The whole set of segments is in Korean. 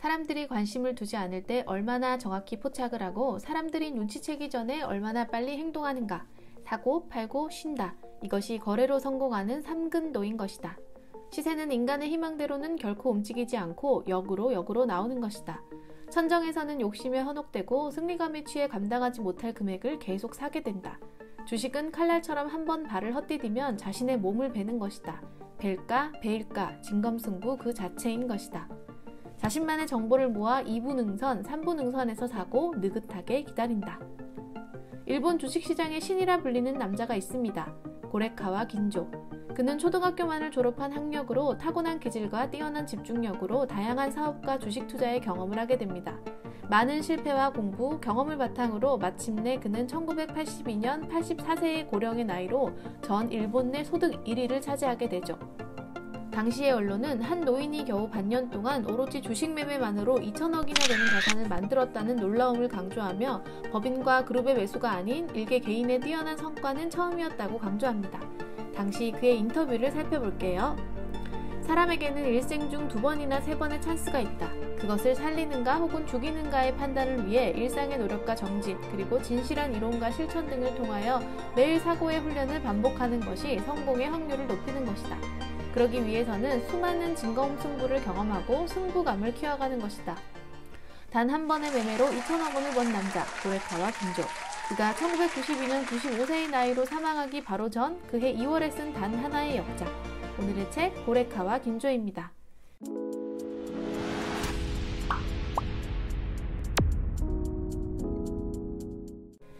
사람들이 관심을 두지 않을 때 얼마나 정확히 포착을 하고 사람들이 눈치채기 전에 얼마나 빨리 행동하는가. 사고, 팔고, 쉰다. 이것이 거래로 성공하는 삼근도인 것이다. 시세는 인간의 희망대로는 결코 움직이지 않고 역으로 나오는 것이다. 천정에서는 욕심에 현혹되고 승리감에 취해 감당하지 못할 금액을 계속 사게 된다. 주식은 칼날처럼 한번 발을 헛디디면 자신의 몸을 베는 것이다. 벨까, 베일까, 진검승부 그 자체인 것이다. 자신만의 정보를 모아 2부 능선, 3부 능선에서 사고 느긋하게 기다린다. 일본 주식시장의 신이라 불리는 남자가 있습니다. 고레카와 긴조. 그는 초등학교만을 졸업한 학력으로 타고난 기질과 뛰어난 집중력으로 다양한 사업과 주식 투자의 경험을 하게 됩니다. 많은 실패와 공부, 경험을 바탕으로 마침내 그는 1982년 84세의 고령의 나이로 전 일본 내 소득 1위를 차지하게 되죠. 당시의 언론은 한 노인이 겨우 반년 동안 오로지 주식 매매만으로 2천억이나 되는 자산을 만들었다는 놀라움을 강조하며 법인과 그룹의 매수가 아닌 일개 개인의 뛰어난 성과는 처음이었다고 강조합니다. 당시 그의 인터뷰를 살펴볼게요. 사람에게는 일생 중 2번이나 3번의 찬스가 있다. 그것을 살리는가 혹은 죽이는가의 판단을 위해 일상의 노력과 정진, 그리고 진실한 이론과 실천 등을 통하여 매일 사고의 훈련을 반복하는 것이 성공의 확률을 높이는 것이다. 그러기 위해서는 수많은 진검승부를 경험하고 승부감을 키워가는 것이다. 단 한 번의 매매로 2천억 원을 번 남자, 고레카와 긴조. 그가 1992년 95세의 나이로 사망하기 바로 전 그해 2월에 쓴 단 하나의 역작. 오늘의 책 고레카와 긴조입니다.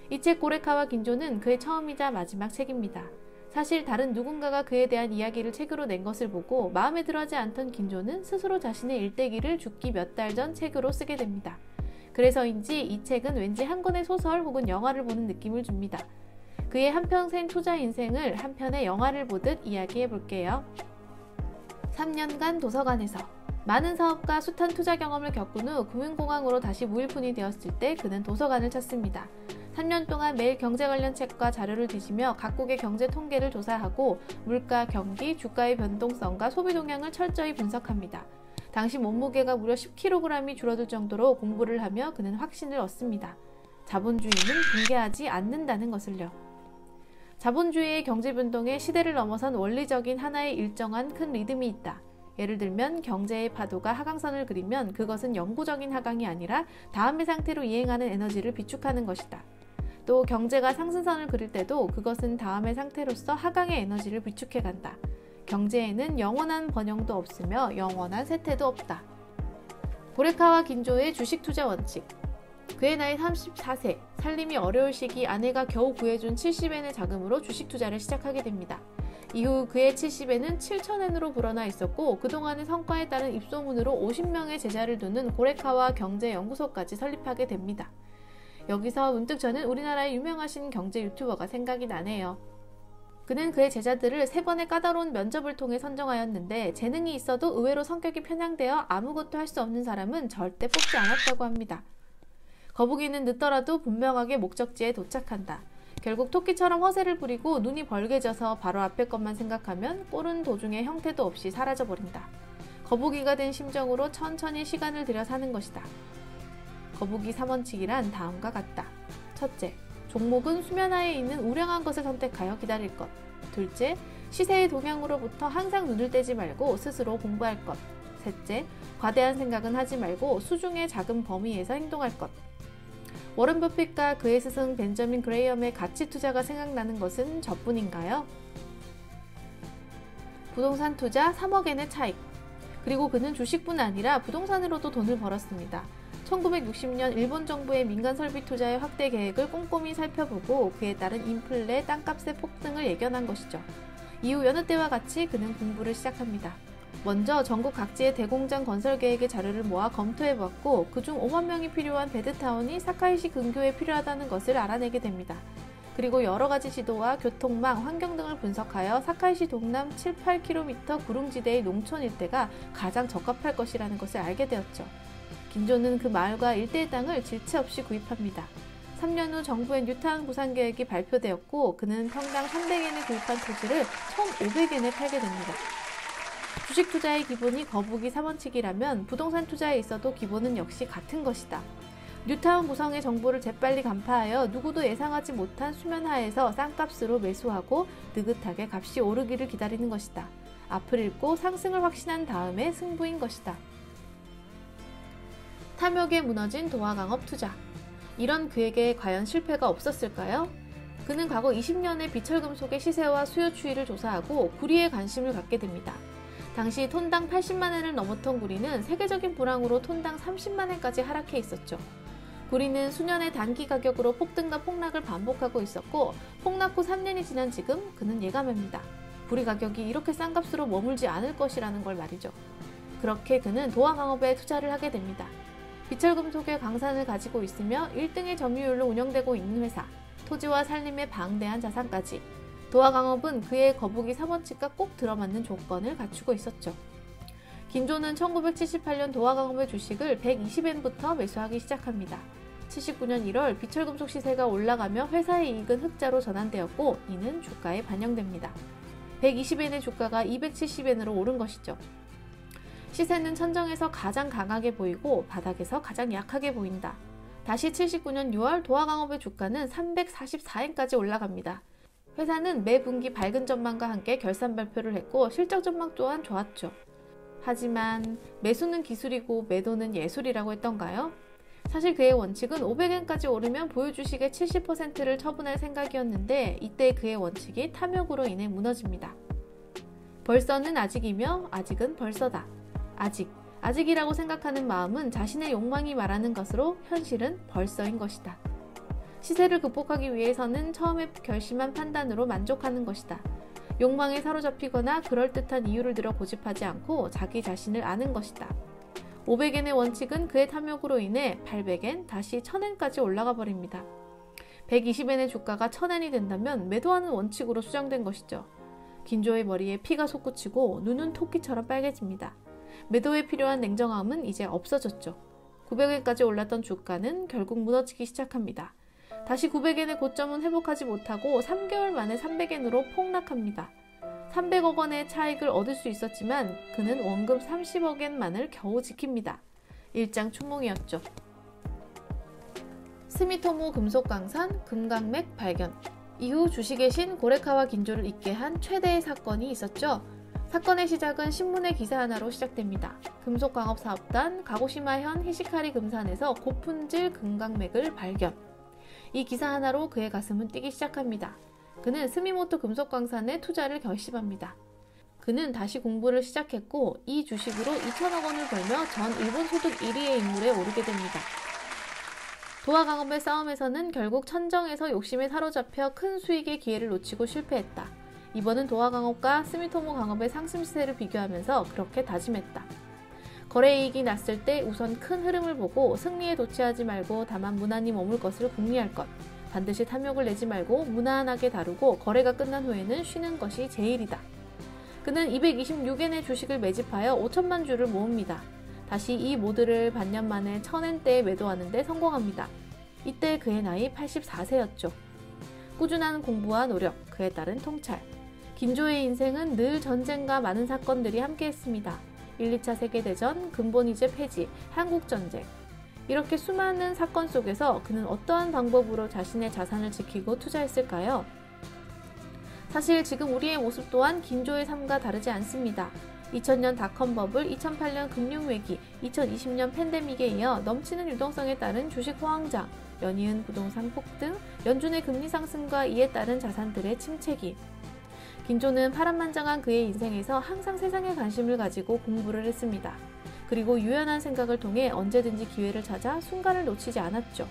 이 책 고레카와 긴조는 그의 처음이자 마지막 책입니다. 사실 다른 누군가가 그에 대한 이야기를 책으로 낸 것을 보고 마음에 들어하지 않던 긴조는 스스로 자신의 일대기를 죽기 몇 달 전 책으로 쓰게 됩니다. 그래서인지 이 책은 왠지 한 권의 소설 혹은 영화를 보는 느낌을 줍니다. 그의 한평생 투자 인생을 한 편의 영화를 보듯 이야기해 볼게요. 3년간 도서관에서 많은 사업과 숱한 투자 경험을 겪은 후 금융공황으로 다시 무일푼이 되었을 때 그는 도서관을 찾습니다. 3년 동안 매일 경제 관련 책과 자료를 뒤지며 각국의 경제 통계를 조사하고 물가, 경기, 주가의 변동성과 소비 동향을 철저히 분석합니다. 당시 몸무게가 무려 10kg이 줄어들 정도로 공부를 하며 그는 확신을 얻습니다. 자본주의는 붕괴하지 않는다는 것을요. 자본주의의 경제 변동에 시대를 넘어선 원리적인 하나의 일정한 큰 리듬이 있다. 예를 들면 경제의 파도가 하강선을 그리면 그것은 영구적인 하강이 아니라 다음의 상태로 이행하는 에너지를 비축하는 것이다. 또 경제가 상승선을 그릴 때도 그것은 다음의 상태로서 하강의 에너지를 비축해 간다. 경제에는 영원한 번영도 없으며 영원한 쇠퇴도 없다. 고레카와 긴조의 주식 투자 원칙. 그의 나이 34세, 살림이 어려울 시기 아내가 겨우 구해준 70엔의 자금으로 주식 투자를 시작하게 됩니다. 이후 그의 70엔은 7,000엔으로 불어나 있었고 그동안의 성과에 따른 입소문으로 50명의 제자를 두는 고레카와 경제연구소까지 설립하게 됩니다. 여기서 문득 저는 우리나라의 유명하신 경제 유튜버가 생각이 나네요. 그는 그의 제자들을 3번의 까다로운 면접을 통해 선정하였는데 재능이 있어도 의외로 성격이 편향되어 아무것도 할 수 없는 사람은 절대 뽑지 않았다고 합니다. 거북이는 늦더라도 분명하게 목적지에 도착한다. 결국 토끼처럼 허세를 부리고 눈이 벌게져서 바로 앞의 것만 생각하면 꼴은 도중에 형태도 없이 사라져버린다. 거북이가 된 심정으로 천천히 시간을 들여 사는 것이다. 거북이 3원칙이란 다음과 같다. 첫째, 종목은 수면하에 있는 우량한 것을 선택하여 기다릴 것. 둘째, 시세의 동향으로부터 항상 눈을 떼지 말고 스스로 공부할 것. 셋째, 과대한 생각은 하지 말고 수중의 작은 범위에서 행동할 것. 워런 버핏과 그의 스승 벤저민 그레이엄의 가치 투자가 생각나는 것은 저뿐인가요? 부동산 투자 3억엔의 차익. 그리고 그는 주식뿐 아니라 부동산으로도 돈을 벌었습니다. 1960년 일본 정부의 민간 설비 투자의 확대 계획을 꼼꼼히 살펴보고 그에 따른 인플레, 땅값의 폭등을 예견한 것이죠. 이후 여느 때와 같이 그는 공부를 시작합니다. 먼저 전국 각지의 대공장 건설 계획의 자료를 모아 검토해보았고 그중 5만 명이 필요한 베드타운이 사카이시 근교에 필요하다는 것을 알아내게 됩니다. 그리고 여러가지 지도와 교통망, 환경 등을 분석하여 사카이시 동남 7-8km 구릉지대의 농촌 일대가 가장 적합할 것이라는 것을 알게 되었죠. 긴조는 그 마을과 일대의 땅을 질체 없이 구입합니다. 3년 후 정부의 뉴타운 부산 계획이 발표되었고 그는 평당 300엔에 구입한 토지를 1,500엔에 팔게 됩니다. 주식 투자의 기본이 거북이 3원칙이라면 부동산 투자에 있어도 기본은 역시 같은 것이다. 뉴타운 구성의 정보를 재빨리 간파하여 누구도 예상하지 못한 수면하에서 싼값으로 매수하고 느긋하게 값이 오르기를 기다리는 것이다. 앞을 읽고 상승을 확신한 다음에 승부인 것이다. 탐욕에 무너진 도화강업 투자. 이런 그에게 과연 실패가 없었을까요? 그는 과거 20년의 비철금속의 시세와 수요 추이를 조사하고 구리에 관심을 갖게 됩니다. 당시 톤당 80만 엔을 넘었던 구리는 세계적인 불황으로 톤당 30만 엔까지 하락해 있었죠. 구리는 수년의 단기 가격으로 폭등과 폭락을 반복하고 있었고 폭락 후 3년이 지난 지금 그는 예감합니다. 구리 가격이 이렇게 싼 값으로 머물지 않을 것이라는 걸 말이죠. 그렇게 그는 도화강업에 투자를 하게 됩니다. 비철금속의 강산을 가지고 있으며 1등의 점유율로 운영되고 있는 회사, 토지와 산림의 방대한 자산까지 도화강업은 그의 거북이 3원칙과 꼭 들어맞는 조건을 갖추고 있었죠. 김조는 1978년 도화강업의 주식을 120엔부터 매수하기 시작합니다. 79년 1월 비철금속 시세가 올라가며 회사의 이익은 흑자로 전환되었고 이는 주가에 반영됩니다. 120엔의 주가가 270엔으로 오른 것이죠. 시세는 천정에서 가장 강하게 보이고 바닥에서 가장 약하게 보인다. 다시 79년 6월 도화강업의 주가는 344엔까지 올라갑니다. 회사는 매 분기 밝은 전망과 함께 결산 발표를 했고 실적 전망 또한 좋았죠. 하지만 매수는 기술이고 매도는 예술이라고 했던가요? 사실 그의 원칙은 500엔까지 오르면 보유 주식의 70%를 처분할 생각이었는데 이때 그의 원칙이 탐욕으로 인해 무너집니다. 벌써는 아직이며 아직은 벌써다. 아직이라고 생각하는 마음은 자신의 욕망이 말하는 것으로 현실은 벌써인 것이다. 시세를 극복하기 위해서는 처음에 결심한 판단으로 만족하는 것이다. 욕망에 사로잡히거나 그럴듯한 이유를 들어 고집하지 않고 자기 자신을 아는 것이다. 500엔의 원칙은 그의 탐욕으로 인해 800엔, 다시 1000엔까지 올라가 버립니다. 120엔의 주가가 1000엔이 된다면 매도하는 원칙으로 수정된 것이죠. 긴조의 머리에 피가 솟구치고 눈은 토끼처럼 빨개집니다. 매도에 필요한 냉정함은 이제 없어졌죠. 900엔까지 올랐던 주가는 결국 무너지기 시작합니다. 다시 900엔의 고점은 회복하지 못하고 3개월 만에 300엔으로 폭락합니다. 300억 원의 차익을 얻을 수 있었지만 그는 원금 30억 엔만을 겨우 지킵니다. 일장춘몽이었죠. 스미토모 금속광산 금강맥 발견. 이후 주식의 신 고레카와 긴조를 잊게 한 최대의 사건이 있었죠. 사건의 시작은 신문의 기사 하나로 시작됩니다. 금속광업사업단 가고시마현 히시카리 금산에서 고품질 금강맥을 발견. 이 기사 하나로 그의 가슴은 뛰기 시작합니다. 그는 스미모토 금속광산에 투자를 결심합니다. 그는 다시 공부를 시작했고 이 주식으로 2천억 원을 벌며 전 일본 소득 1위의 인물에 오르게 됩니다. 도화강업의 싸움에서는 결국 천정에서 욕심에 사로잡혀 큰 수익의 기회를 놓치고 실패했다. 이번은 도화강업과 스미토모 강업의 상승 시세를 비교하면서 그렇게 다짐했다. 거래이익이 났을 때 우선 큰 흐름을 보고 승리에 도취하지 말고 다만 무난히 머물 것을 궁리할 것. 반드시 탐욕을 내지 말고 무난하게 다루고 거래가 끝난 후에는 쉬는 것이 제일이다. 그는 226엔의 주식을 매집하여 5천만 주를 모읍니다. 다시 이 모드를 반년 만에 1000엔대에 매도하는 데 성공합니다. 이때 그의 나이 84세였죠. 꾸준한 공부와 노력, 그에 따른 통찰. 긴조의 인생은 늘 전쟁과 많은 사건들이 함께했습니다. 1, 2차 세계대전, 근본이제 폐지, 한국전쟁. 이렇게 수많은 사건 속에서 그는 어떠한 방법으로 자신의 자산을 지키고 투자했을까요? 사실 지금 우리의 모습 또한 긴조의 삶과 다르지 않습니다. 2000년 닷컴 버블, 2008년 금융위기, 2020년 팬데믹에 이어 넘치는 유동성에 따른 주식 호황장, 연이은 부동산 폭등, 연준의 금리 상승과 이에 따른 자산들의 침체기. 긴조는 파란만장한 그의 인생에서 항상 세상에 관심을 가지고 공부를 했습니다. 그리고 유연한 생각을 통해 언제든지 기회를 찾아 순간을 놓치지 않았죠.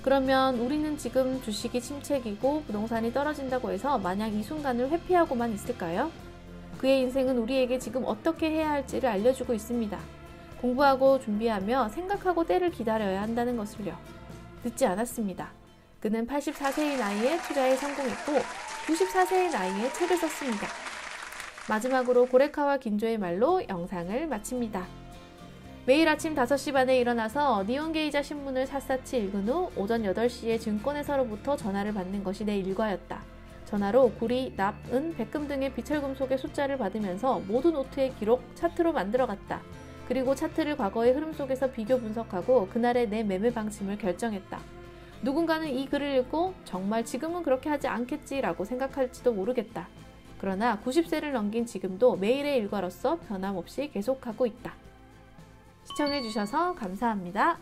그러면 우리는 지금 주식이 침체기고 부동산이 떨어진다고 해서 마냥 이 순간을 회피하고만 있을까요? 그의 인생은 우리에게 지금 어떻게 해야 할지를 알려주고 있습니다. 공부하고 준비하며 생각하고 때를 기다려야 한다는 것을요. 늦지 않았습니다. 그는 84세의 나이에 투자에 성공했고 94세의 나이에 책을 썼습니다. 마지막으로 고레카와 긴조의 말로 영상을 마칩니다. 매일 아침 5시 반에 일어나서 니혼게이자 신문을 샅샅이 읽은 후 오전 8시에 증권회사로부터 전화를 받는 것이 내 일과였다. 전화로 구리, 납, 은, 백금 등의 비철금속의 숫자를 받으면서 모든 노트의 기록 차트로 만들어갔다. 그리고 차트를 과거의 흐름 속에서 비교 분석하고 그날의 내 매매 방침을 결정했다. 누군가는 이 글을 읽고 정말 지금은 그렇게 하지 않겠지라고 생각할지도 모르겠다. 그러나 90세를 넘긴 지금도 매일의 일과로서 변함없이 계속하고 있다. 시청해주셔서 감사합니다.